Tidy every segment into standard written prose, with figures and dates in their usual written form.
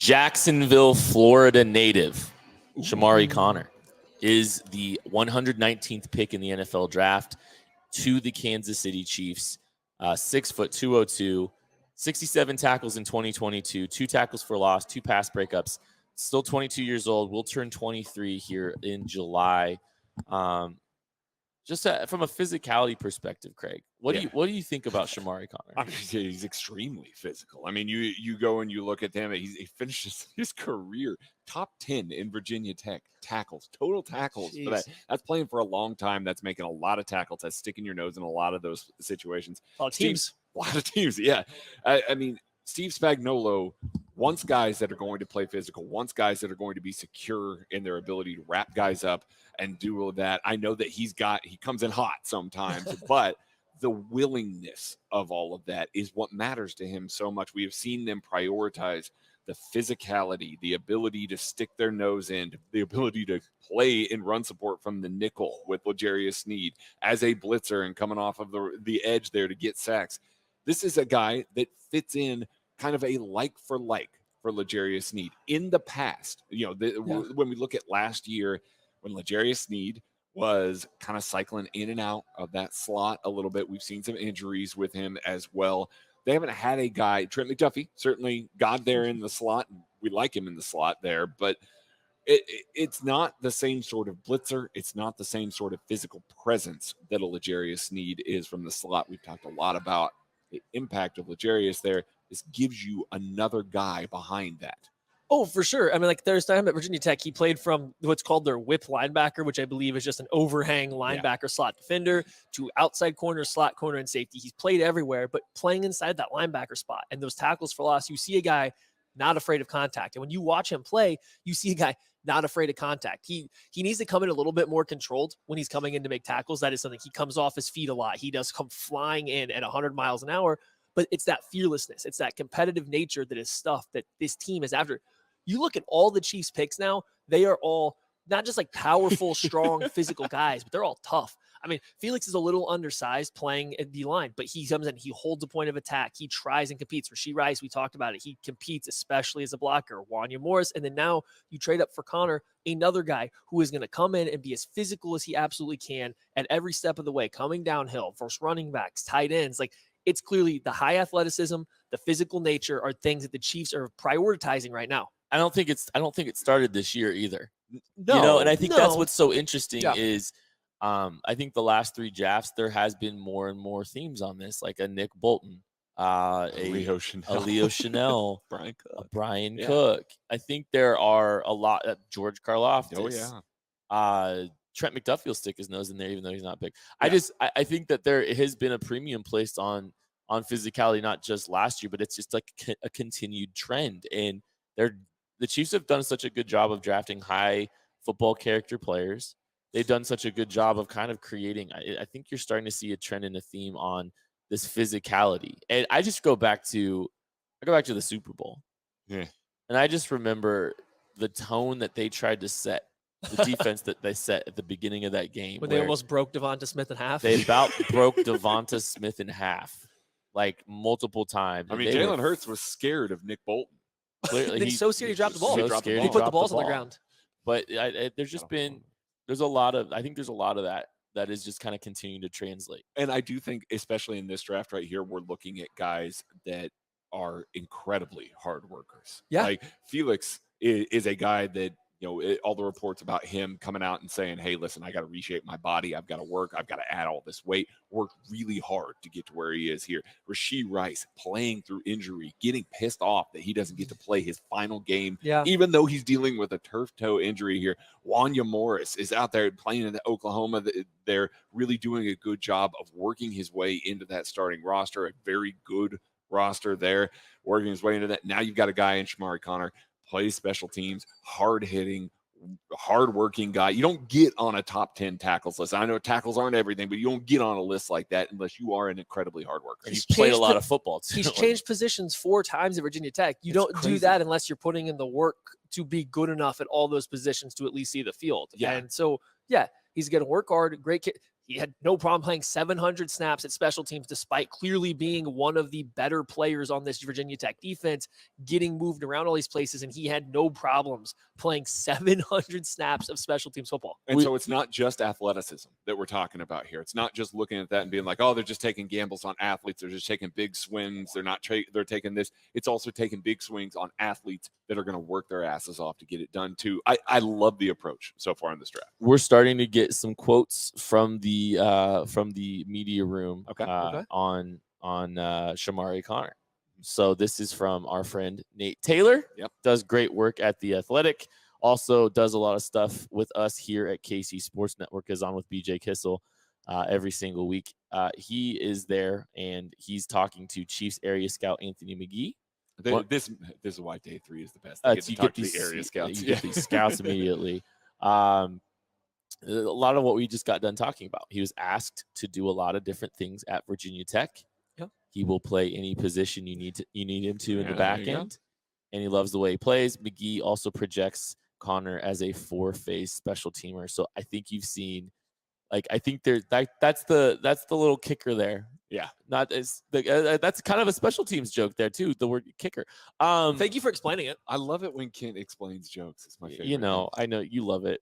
Jacksonville, Florida native Chamarri Conner is the 119th pick in the NFL draft to the Kansas City Chiefs. 6 foot 202, 67 tackles in 2022, 2 tackles for loss, 2 pass breakups. Still 22 years old. Will turn 23 here in July. Just from a physicality perspective, Craig, what do you think about Chamarri Conner? I mean, he's extremely physical. I mean, you go and you look at him. He finishes his career top 10 in Virginia Tech tackles, total tackles. But that's playing for a long time. That's making a lot of tackles. That's sticking your nose in a lot of those situations. A lot of teams. Yeah. I mean, Steve Spagnuolo wants guys that are going to play physical, wants guys that are going to be secure in their ability to wrap guys up and do all that. I know that he comes in hot sometimes, but the willingness of all of that is what matters to him so much. We have seen them prioritize the physicality, the ability to stick their nose in, the ability to play in run support from the nickel with L'Jarius Sneed as a blitzer and coming off of the edge there to get sacks. This is a guy that fits in kind of a like for L'Jarius Sneed. In the past, when we look at last year, when L'Jarius Sneed was kind of cycling in and out of that slot a little bit, we've seen some injuries with him as well. They haven't had a guy, Trent McDuffie certainly got there in the slot. We like him in the slot there, but it's not the same sort of blitzer. It's not the same sort of physical presence that a L'Jarius Sneed is from the slot. We've talked a lot about the impact of L'Jarius there. This gives you another guy behind that. Oh, for sure. I mean, like there's time at Virginia Tech, he played from what's called their whip linebacker, which I believe is just an overhang linebacker slot defender, to outside corner, slot corner, and safety. He's played everywhere, but playing inside that linebacker spot and those tackles for loss, you see a guy not afraid of contact. And when you watch him play, you see a guy not afraid of contact. He needs to come in a little bit more controlled when he's coming in to make tackles. That is something. He comes off his feet a lot. He does come flying in at 100 miles an hour, but it's that fearlessness. It's that competitive nature that is stuff that this team is after. You look at all the Chiefs picks now, they are all not just like powerful, strong, physical guys, but they're all tough. I mean, Felix is a little undersized playing at the line, but he comes in, he holds a point of attack. He tries and competes. Rashee Rice, we talked about it. He competes, especially as a blocker. Wanya Morris, and then now you trade up for Conner, another guy who is going to come in and be as physical as he absolutely can at every step of the way, coming downhill, versus running backs, tight ends. Like, it's clearly the high athleticism, the physical nature are things that the Chiefs are prioritizing right now. I don't think it started this year either. No, and I think that's what's so interesting is I think the last 3 drafts, there has been more and more themes on this, like a Nick Bolton, Leo Chanel, Brian Cook. I think there are a lot. George Karlaftis. Oh yeah. Trent McDuffie will stick his nose in there, even though he's not big. Yeah. I think that there has been a premium placed on physicality, not just last year, but it's just like a continued trend. And the Chiefs have done such a good job of drafting high football character players. They've done such a good job of kind of creating. I think you're starting to see a trend and a theme on this physicality. And I go back to the Super Bowl. Yeah. And I just remember the tone that they tried to set, the defense that they set at the beginning of that game. When they almost broke Devonta Smith in half. They about broke Devonta Smith in half, like multiple times. I mean, Jalen Hurts was scared of Nick Bolton. Clearly, he's so scared he dropped the ball. He put the balls on the ground. But there's a lot of that is just kind of continuing to translate. And I do think, especially in this draft right here, we're looking at guys that are incredibly hard workers. Yeah. Like Felix is a guy that, all the reports about him coming out and saying, hey, listen, I got to reshape my body. I've got to work. I've got to add all this weight, work really hard to get to where he is here. Rashee Rice playing through injury, getting pissed off that he doesn't get to play his final game, even though he's dealing with a turf toe injury here. Wanya Morris is out there playing in Oklahoma. They're really doing a good job of working his way into that starting roster, a very good roster there, working his way into that. Now you've got a guy in Chamarri Conner, plays special teams, hard-hitting, hard-working guy. You don't get on a top 10 tackles list. I know tackles aren't everything, but you don't get on a list like that unless you are an incredibly hard worker. He's played a lot of football, too. He's changed positions 4 times at Virginia Tech. You don't do that unless you're putting in the work to be good enough at all those positions to at least see the field. Yeah. And so, he's going to work hard. Great kid. He had no problem playing 700 snaps at special teams, despite clearly being one of the better players on this Virginia Tech defense, getting moved around all these places, and he had no problems playing 700 snaps of special teams football. And so it's not just athleticism that we're talking about here. It's not just looking at that and being like, oh, they're just taking gambles on athletes. They're just taking big swings. They're taking this. It's also taking big swings on athletes that are going to work their asses off to get it done too. I love the approach so far in this draft. We're starting to get some quotes from the media room on Chamarri Conner. So this is from our friend Nate Taylor. Yep. Does great work at The Athletic. Also does a lot of stuff with us here at KC Sports Network, is on with BJ Kissel every single week. He is there, and he's talking to Chiefs area scout Anthony McGee. This is why day 3 is the best. You get to talk to the area scouts. You get these scouts immediately. A lot of what we just got done talking about. He was asked to do a lot of different things at Virginia Tech. Yep. He will play any position you need him to in the back end, and he loves the way he plays. McGee also projects Conner as a 4-phase special teamer. So I think you've seen, I think that's the little kicker there. Yeah, that's kind of a special teams joke there too. The word kicker. Thank you for explaining it. I love it when Kent explains jokes. It's my favorite. I know you love it.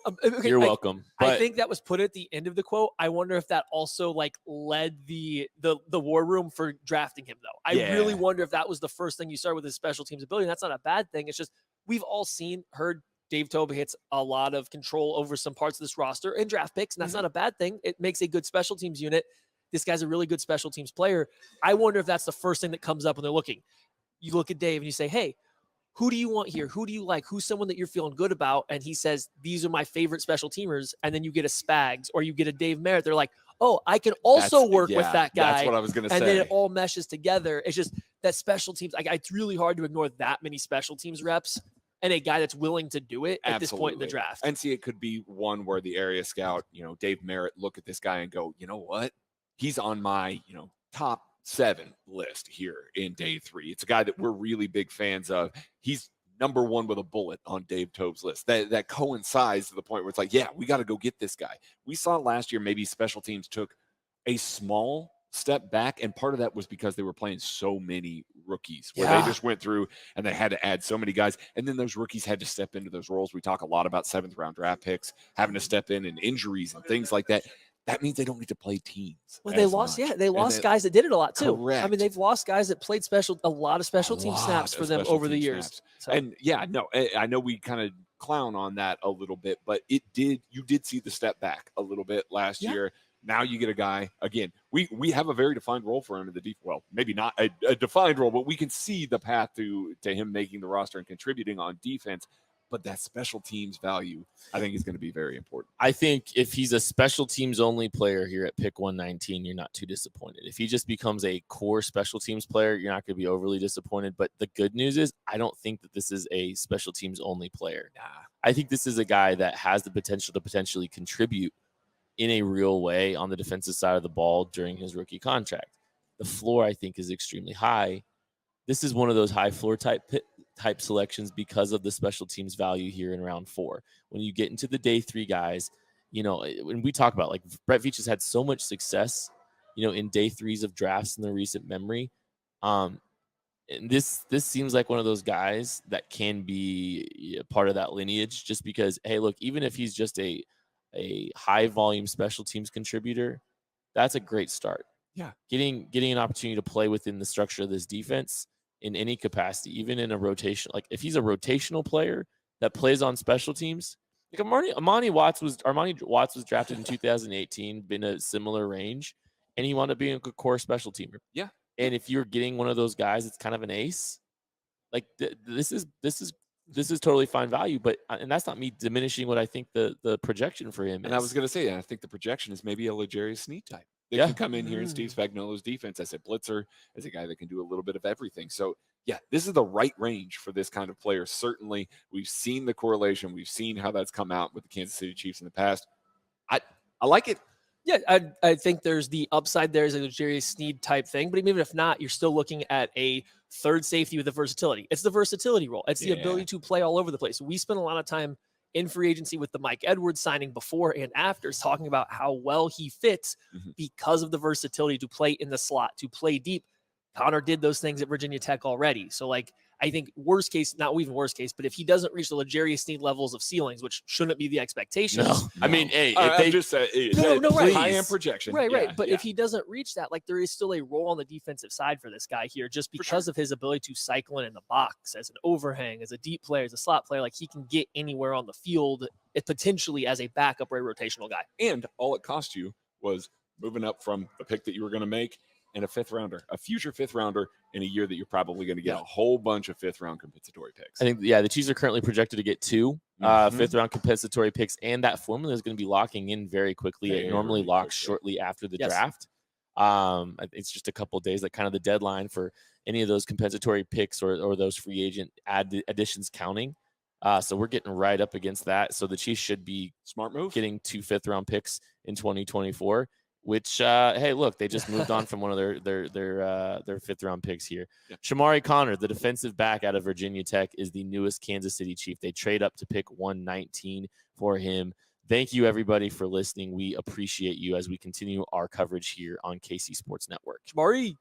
Okay, You're welcome. I think that was put at the end of the quote. I wonder if that also led the war room for drafting him though. I really wonder if that was the first thing you started with his special teams ability. And that's not a bad thing. It's just we've all heard Dave Toba hits a lot of control over some parts of this roster and draft picks, and that's not a bad thing. It makes a good special teams unit. This guy's a really good special teams player. I wonder if that's the first thing that comes up when they're looking. You look at Dave and you say, hey, who do you want here? Who do you like? Who's someone that you're feeling good about? And he says, these are my favorite special teamers. And then you get a Spags or you get a Dave Merritt. They're like, oh, I can also work with that guy. That's what I was going to say. And then it all meshes together. It's just that special teams. It's really hard to ignore that many special teams reps and a guy that's willing to do it at this point in the draft. And see, it could be one where the area scout, Dave Merritt, look at this guy and go, you know what? He's on my, top 7 list here in day 3. It's a guy that we're really big fans of. He's number 1 with a bullet on Dave Tobe's list. That coincides to the point where it's like, yeah, we got to go get this guy. We saw last year maybe special teams took a small step back, and part of that was because they were playing so many rookies where they just went through and they had to add so many guys, and then those rookies had to step into those roles. We talk a lot about 7th round draft picks having to step in and injuries and things like that. That means they don't need to play teams. Well, they lost guys that did it a lot too. Correct. I mean, they've lost guys that played a lot of special team snaps for them over the years. So. And I know we kind of clown on that a little bit, but you did see the step back a little bit last year. Now you get a guy, again, we have a very defined role for him in the defense. Well, maybe not a defined role, but we can see the path to him making the roster and contributing on defense. But that special teams value, I think, is going to be very important. I think if he's a special teams only player here at pick 119, you're not too disappointed. If he just becomes a core special teams player, you're not going to be overly disappointed. But the good news is I don't think that this is a special teams only player. I think this is a guy that has the potential to potentially contribute in a real way on the defensive side of the ball during his rookie contract. The floor, I think, is extremely high. This is one of those high floor type selections because of the special teams value here in round 4. When you get into the day 3 guys, when we talk about Brett Veach has had so much success, in day 3s of drafts in the recent memory. And this seems like one of those guys that can be part of that lineage just because, hey, look, even if he's just a high volume special teams contributor, that's a great start. Yeah. Getting an opportunity to play within the structure of this defense in any capacity, even in a rotation. If he's a rotational player that plays on special teams, Armani Watts was drafted in 2018, been a similar range, and he wound up being a core special teamer. Yeah. And if you're getting one of those guys, it's kind of an ace. This is totally fine value, and that's not me diminishing what I think the projection for him is. And I was going to say, I think the projection is maybe a L'Jarius Sneed type. They can come in here in Steve Spagnuolo's defense as a blitzer, as a guy that can do a little bit of everything. So, this is the right range for this kind of player. Certainly, we've seen the correlation. We've seen how that's come out with the Kansas City Chiefs in the past. I like it. Yeah, I think there's the upside there as a L'Jarius Sneed type thing. But even if not, you're still looking at a third safety with the versatility. It's the versatility role. It's the ability to play all over the place. We spend a lot of time in free agency with the Mike Edwards signing before and after, is talking about how well he fits because of the versatility to play in the slot, to play deep. Conner did those things at Virginia Tech already. So like, I think worst case, not even worst case, but if he doesn't reach the L'Jarius Sneed levels of ceilings, which shouldn't be the expectation. No. I mean, hey, if I'm they just saying, No, right. high-end projection. Right. But if he doesn't reach that, like there is still a role on the defensive side for this guy here, just because of his ability to cycle in the box as an overhang, as a deep player, as a slot player. Like he can get anywhere on the field, potentially as a backup or a rotational guy. And all it cost you was moving up from the pick that you were going to make and a future fifth rounder in a year that you're probably going to get a whole bunch of fifth round compensatory picks. I think, the Chiefs are currently projected to get 2 fifth round compensatory picks, and that formula is going to be locking in very quickly. It normally locks shortly after the draft. It's just a couple of days, like kind of the deadline for any of those compensatory picks or those free agent additions counting. So we're getting right up against that. So the Chiefs should be smart move, getting 2 fifth round picks in 2024. Which, hey, look, they just moved on from one of their fifth round picks here. Chamarri Conner, the defensive back out of Virginia Tech, is the newest Kansas City Chief. They trade up to pick 119 for him. Thank you, everybody, for listening. We appreciate you as we continue our coverage here on KC Sports Network. Shamari.